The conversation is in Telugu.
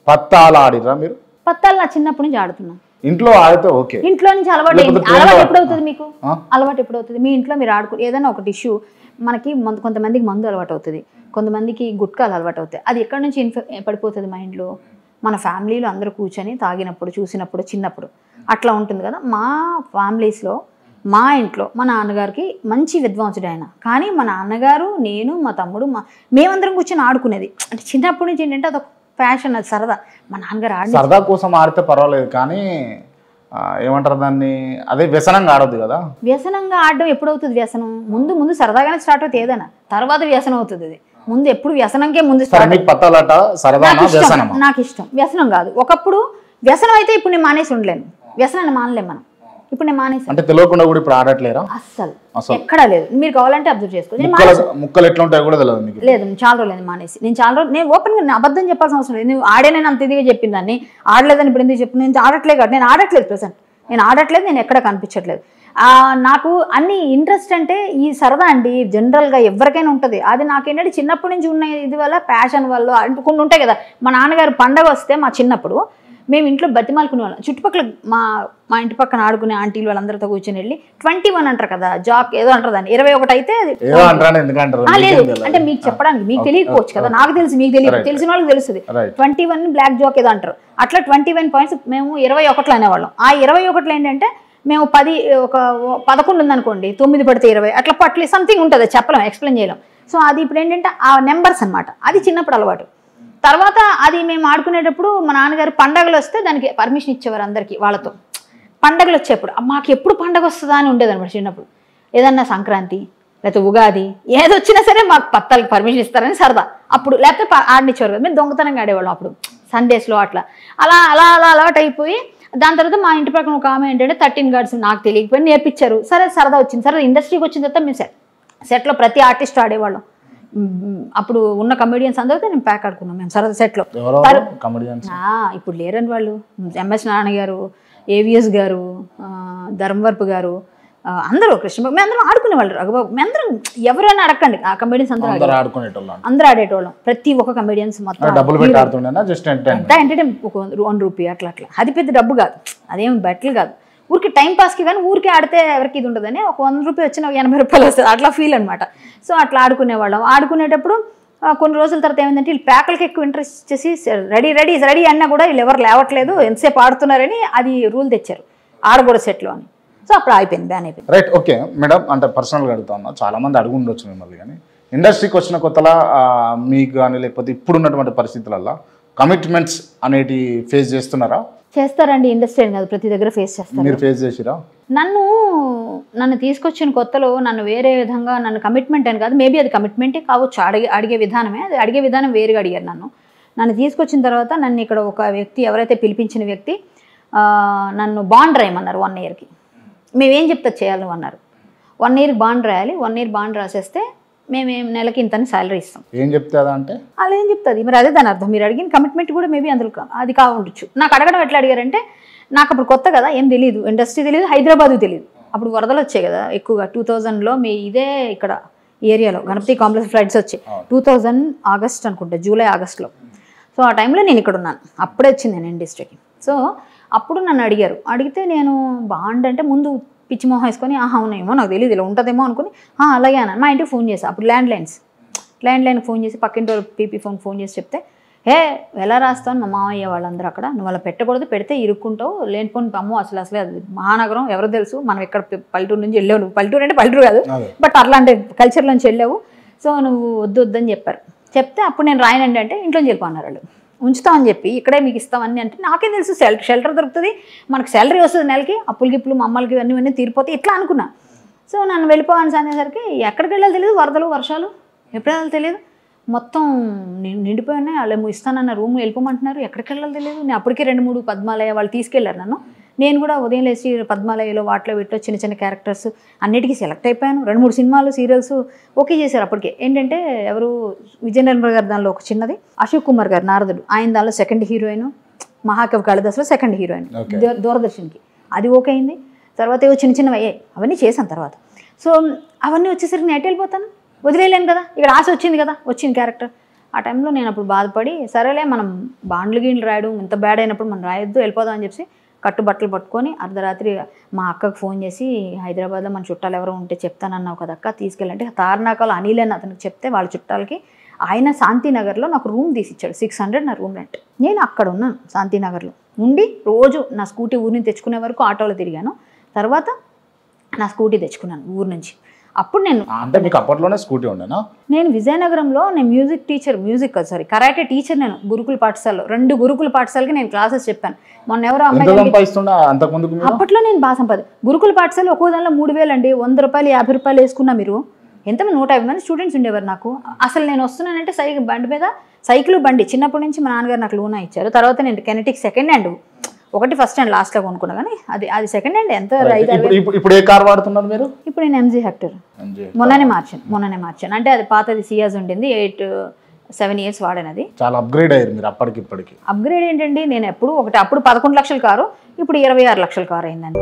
పత్తాలు ఆడిరా మీరు? పత్తాలు నా చిన్నప్పటి నుంచి ఆడుతున్నాను. ఇంట్లో ఆడితే ఓకే, ఇంట్లో నుంచి అలవాటు ఎప్పుడవుతుంది మీకు? అలవాటు ఎప్పుడవుతుంది? మీ ఇంట్లో మీరు ఆడుకో ఏదైనా ఒకటి ఇష్యూ మనకి కొంతమందికి మందు అలవాటు అవుతుంది, కొంతమందికి గుట్కాలు అలవాటు అవుతాయి. అది ఎక్కడి నుంచి పడిపోతుంది మైండ్లో? మన ఫ్యామిలీలో అందరూ కూర్చొని తాగినప్పుడు చూసినప్పుడు చిన్నప్పుడు అట్లా ఉంటుంది కదా. మా ఫ్యామిలీస్లో మా ఇంట్లో మా నాన్నగారికి మంచి విద్వాంసుడు ఆయన, కానీ మా నాన్నగారు నేను మా తమ్ముడు మేమందరం కూర్చొని ఆడుకునేది. అంటే చిన్నప్పటి నుంచి ఏంటంటే అదొక ఫ్యాషన్, అది సరదా. మా నాన్నగారు ఆడి సరదా కోసం ఆడితే పర్వాలేదు, కానీ ఏమంటారు దాన్ని, అదే వ్యసనంగా ఆడొద్దు కదా. వ్యసనంగా ఆడడం ఎప్పుడవుతుంది? వ్యసనం ముందు సరదాగానే స్టార్ట్ అవుతుంది ఏదైనా, తర్వాత వ్యసనం అవుతుంది. అది ముందు ఎప్పుడు వ్యసనంకే ముందు నాకు ఇష్టం, వ్యసనం కాదు. ఒకప్పుడు వ్యసనం అయితే ఇప్పుడు నేను మానేసి ఉండలేను, వ్యసనాన్ని మానలేము మనం. ఇప్పుడు నేను మానేసి అంటే తెలియకుండా కూడా ఇప్పుడు ఆడట్లేరా? అస్సలు ఎక్కడా లేదు. మీరు కావాలంటే అబ్జర్వ్ చేసుకోండి. ముక్కలు ఎట్లా ఉంటాయో కూడా తెలియదు. లేదు, చాలా రోజులు మానేసి. నేను ఓపెన్గా అబద్ధం చెప్పాల్సిన అవసరం లేదు. నేను ఆడేనని అంత ఇదిగా చెప్పింది దాన్ని, ఆడలేదని ఇప్పుడు ఎందుకు చెప్పి నేను ఆడట్లేదు కాబట్టి నేను ఆడట్లేదు. ప్రెసెంట్ నేను ఆడట్లేదు, నేను ఎక్కడ కనిపించట్లేదు. నాకు అన్ని ఇంట్రెస్ట్ అంటే ఈ సరదా అండి, జనరల్గా ఎవరికైనా ఉంటుంది. అది నాకేంటంటే చిన్నప్పటి నుంచి ఉన్న ఇది వల్ల, ప్యాషన్ వల్ల కొన్ని ఉంటాయి కదా. మా నాన్నగారు పండగ వస్తే మా చిన్నప్పుడు మేము ఇంట్లో బతిమాలుకునే వాళ్ళం. చుట్టుపక్కల మా ఇంటి పక్కన ఆడుకునే ఆంటీలు వాళ్ళందరితో కూర్చొని వెళ్ళి 21 అంటారు కదా, జాక్ ఏదో అంటారు దాన్ని, 21 అయితే లేదు అంటే మీకు చెప్పడానికి మీకు తెలియకపోవచ్చు కదా, నాకు తెలిసి మీకు తెలియదు, తెలిసిన వాళ్ళకి తెలుస్తుంది. 21 బ్లాక్ జాక్ ఏదో అంటారు. అట్లా 21 పాయింట్స్ మేము 21లో అనేవాళ్ళం. ఆ 21లో ఏంటంటే మేము 11 ఉందనుకోండి, 9 పడితే 20 అట్లా పట్ల సంథింగ్ ఉంటుంది, చెప్పలేం, ఎక్స్ప్లెయిన్ చేయలేం. సో అది ఇప్పుడు ఏంటంటే ఆ నెంబర్స్ అనమాట. అది చిన్నప్పుడు అలవాటు. తర్వాత అది మేము ఆడుకునేటప్పుడు మా నాన్నగారు పండగలు వస్తే దానికి పర్మిషన్ ఇచ్చేవారు అందరికీ. వాళ్ళతో పండగలు వచ్చేప్పుడు మాకు ఎప్పుడు పండగ వస్తుందా అని ఉండేది అనమాట చిన్నప్పుడు. ఏదన్నా సంక్రాంతి లేకపోతే ఉగాది ఏది వచ్చినా సరే మాకు పత్తాలకి పర్మిషన్ ఇస్తారని సరదా. అప్పుడు లేకపోతే ఆడినిచ్చేవారు కదా, మేము దొంగతనంగా ఆడేవాళ్ళం అప్పుడు సండేస్లో. అట్లా అలా అలా అలా అలవాటు అయిపోయి దాని తర్వాత మా ఇంటి పక్కన ఒక ఆమె ఏంటంటే 13 గార్డ్స్ నాకు తెలియకపోయి నేర్పించారు. సరే సరదా వచ్చింది. సరదా ఇండస్ట్రీకి వచ్చిన తర్వాత మేము సెట్లో ప్రతి ఆర్టిస్ట్ ఆడేవాళ్ళం. అప్పుడు ఉన్న కమెడియన్స్ అందరితో నేను ప్యాక్ ఆడుకున్నాం మేము సరదా సెట్లో. ఇప్పుడు లేరని వాళ్ళు ఎంఎస్ నారాయణ గారు, ఏవిఎస్ గారు, ధర్మవరపు గారు, అందరూ కృష్ణ, మేము అందరం ఆడుకునేవాళ్ళు. రఘుబాబు, మేము అందరం ఎవరైనా అడగండి, ఆ కమెడియన్స్ అందరూ ఆడేటోళ్ళం. ప్రతి ఒక్క కమెడియన్స్ మొత్తం ఎంటర్టైన్మెంట్ ఒక 1 రూపీ అట్లా అట్లా. అది పెద్ద డబ్బు కాదు, అదేం బట్టలు కాదు, ఊరికి టైం పాస్కి. కానీ ఊరికి ఆడితే ఎవరికి ఇది ఉండదని ఒక 1 రూపీ వచ్చిన 80 రూపాయలు వస్తుంది, అట్లా ఫీల్ అనమాట. సో అట్లా ఆడుకునేవాళ్ళం. ఆడుకునేటప్పుడు కొన్ని రోజుల తర్వాత ఏమైందంటే వీళ్ళు ప్యాకలకి ఎక్కువ ఇంట్రెస్ట్ ఇచ్చేసి రెడీ అన్నా కూడా వీళ్ళు ఎవరు లేవట్లేదు, ఎంతసేపు ఆడుతున్నారని అది రూల్ తెచ్చారు ఆడకూడదు సెట్లో అని. సో అప్పుడు అయిపోయింది, బ్యాన్ అయిపోయింది. Right, okay madam. అంటే పర్సనల్గా అడుగుతా ఉన్నా, చాలా మంది అడుగు ఉండొచ్చు మిమ్మల్ని, కానీ ఇండస్ట్రీకి వచ్చిన కొత్తలా మీకు కానీ లేకపోతే ఇప్పుడున్నటువంటి పరిస్థితులలో కమిట్మెంట్స్ అనేటి ఫేస్ చేస్తున్నారా? చేస్తారండి, ఇండస్ట్రీ కాదు ప్రతి దగ్గర ఫేస్ చేస్తారు. మీరు ఫేస్ చేసిరా? నన్ను తీసుకొచ్చిన కొత్తలో నన్ను వేరే విధంగా, నన్ను కమిట్మెంట్ అని కాదు, మేబీ అది కమిట్మెంటే కావచ్చు, అడిగే విధానమే, అది అడిగే విధానం వేరుగా అడిగారు. నన్ను తీసుకొచ్చిన తర్వాత నన్ను ఇక్కడ ఒక వ్యక్తి, ఎవరైతే పిలిపించిన వ్యక్తి నన్ను బాండ్ రాయమన్నారు 1 ఇయర్కి. మేమేం చెప్తా చేయాలి అన్నారు. 1 ఇయర్ బాండ్ రాయాలి, 1 ఇయర్ బాండ్ రాసేస్తే మేమేం నెలకి ఇంతని శాలరీ ఇస్తాం. ఏం చెప్తుందా అంటే అలా ఏం చెప్తుంది మరి, అదే దాని అర్థం. మీరు అడిగిన కమిట్మెంట్ కూడా మేబీ అందులో అది కావుండొచ్చు. నాకు అడగడం ఎట్లా అడిగారంటే, నాకు అప్పుడు కొత్త కదా, ఏం తెలియదు, ఇండస్ట్రీ తెలియదు, హైదరాబాద్ తెలియదు. అప్పుడు వరదలు వచ్చాయి కదా ఎక్కువగా 2000లో. ఇదే ఇక్కడ ఏరియాలో గణపతి కాంప్లెక్స్ ఫ్లడ్స్ వచ్చాయి 2000 ఆగస్ట్ అనుకుంటా, జూలై ఆగస్ట్లో. సో ఆ టైంలో నేను ఇక్కడ ఉన్నాను, అప్పుడే వచ్చింది నేను ఇండస్ట్రీకి. సో అప్పుడు నన్ను అడిగితే నేను బాండ్ అంటే ముందు పిచ్చి మొహం వేసుకొని అవునేమో నాకు తెలియదు ఇలా ఉంటుందేమో అనుకుని అలాగే అన్నాను. మా ఇంటికి ఫోన్ చేశాను అప్పుడు, ల్యాండ్లైన్కి ఫోన్ చేసి, పక్కింటి పీపీ ఫోన్ చేసి చెప్తే, ఎలా రాస్తాను మా మామయ్య వాళ్ళందరూ అక్కడ, నువ్వు అలా పెట్టకూడదు, పెడితే ఇరుక్కుంటావు, లేనిపోని అమ్మో అసలు అది మహానగరం, ఎవరు తెలుసు, మనం ఇక్కడ పల్లెటూరు నుంచి వెళ్ళావు, నువ్వు పల్లెటూరు అంటే పల్లెటూరు కాదు బట్ అలాంటి కల్చర్ నుంచి వెళ్ళావు, సో నువ్వు వద్దని చెప్పారు. చెప్తే అప్పుడు నేను రాయనండి అంటే ఇంట్లోంచి వెళ్ళిపోన్నారు వాళ్ళు. ఉంచుతామని చెప్పి ఇక్కడే మీకు ఇస్తామని అంటే నాకేం తెలుసు, షెల్టర్ దొరుకుతుంది, మనకు శాలరీ వస్తుంది నెలకి, అప్పులు గిప్పులు మా అమ్మలకి అన్నీ తీరిపోతే ఇట్లా అనుకున్నా. సో నన్ను వెళ్ళిపోవాలని అనేసరికి ఎక్కడికి వెళ్ళాలి తెలియదు, వరదలు వర్షాలు ఎప్పుడు వెళ్ళాలి తెలియదు, మొత్తం నిండిపోయి ఉన్నాయి. వాళ్ళు ఇస్తానన్న రూమ్ వెళ్ళిపోమంటున్నారు, ఎక్కడికి వెళ్ళాలి తెలియదు. నేను అప్పటికే 2-3 పద్మాలయ వాళ్ళు తీసుకెళ్లారు నన్ను. నేను కూడా ఉదయం లేచి పద్మాలయలో వాటిలో వీటిలో చిన్న చిన్న క్యారెక్టర్స్ అన్నిటికీ సెలెక్ట్ అయిపోయాను. 2-3 సినిమాలు సీరియల్స్ ఓకే చేశారు అప్పటికే. ఏంటంటే ఎవరు విజయనగరం గారు దానిలో ఒక చిన్నది, అశోక్ కుమార్ గారు నారదుడు, ఆయన దానిలో 2nd హీరోయిన్, మహాకవి కాళిదాసులో 2nd హీరోయిన్ దూరదర్శన్కి, అది ఓకే అయింది. తర్వాత ఏవో చిన్న చిన్నవి అయ్యాయి, అవన్నీ చేశాను తర్వాత. సో అవన్నీ వచ్చేసరికి నేను ఎటు వెళ్ళిపోతాను, వదిలేయలేను కదా, ఇక్కడ ఆశ వచ్చింది కదా, వచ్చింది క్యారెక్టర్, ఆ టైంలో నేను అప్పుడు బాధపడి సరేలే మనం బాండ్లు గీండ్లు రాయడం ఇంత బ్యాడ్ అయినప్పుడు మనం రాయొద్దు వెళ్ళిపోదాం అని చెప్పి కట్టుబట్టలు పట్టుకొని అర్ధరాత్రి మా అక్కకు ఫోన్ చేసి హైదరాబాద్లో మన చుట్టాలు ఎవరో ఉంటే చెప్తానన్నావు కదా అక్క తీసుకెళ్ళంటే తార్నాకలో అనిల్ అని అతనికి చెప్తే వాళ్ళ చుట్టాలకి ఆయన శాంతినగర్లో నాకు రూమ్ తీసిచ్చాడు 600 నా రూమ్ రెంట్. నేను అక్కడ ఉన్నాను శాంతినగర్లో ఉండి రోజు నా స్కూటీ ఊరిని తెచ్చుకునే వరకు ఆటోలో తిరిగాను. తర్వాత నా స్కూటీ తెచ్చుకున్నాను ఊరు నుంచి. అప్పుడు నేను అంటే మీకు అప్పట్లోనే స్కూటీ ఉండేనా? నేను విజయనగరంలో నేను కరాటే టీచర్. నేను గురుకుల పాఠశాలలో 2 గురుకుల పాఠశాలకి నేను క్లాసెస్ చెప్పాను. మొన్న ఎవరో అమ్మాయి అప్పట్లో నేను బాగా గురుకుల పాఠశాల ఒక్కో దానిలో 3000 అండి. 100 రూపాయలు 50 రూపాయలు వేసుకున్నా మీరు ఎంతమంది 150 మంది స్టూడెంట్స్ ఉండేవారు నాకు. అసలు నేను వస్తున్నానంటే బండి మీద సైకిల్ బండి చిన్నప్పటి నుంచి మా నాన్నగారు నాకు లోన్ ఇచ్చారు. తర్వాత నేను కెనెటిక్ సెకండ్ హ్యాండ్ ఒకటి ఫస్ట్ హ్యాండ్ లాస్ట్లో కొనుక్కున్నా కానీ అది సెకండ్ హ్యాండ్ ఎంత. ఇప్పుడు ఏ కార్ వాడుతున్నారు మీరు? ఇప్పుడు నేను MG హెక్టర్ మొన్ననే మార్చాను. అంటే అది పాతది సియాజ్ ఉండింది 7 years వాడాను. అది చాలా అప్గ్రేడ్ అయ్యారు మీరు అప్పటికి ఇప్పటికి. అప్గ్రేడ్ ఏంటండి, నేను అప్పుడు 11 లక్షల కారు ఇప్పుడు 26 లక్షల కారు అయిందండి.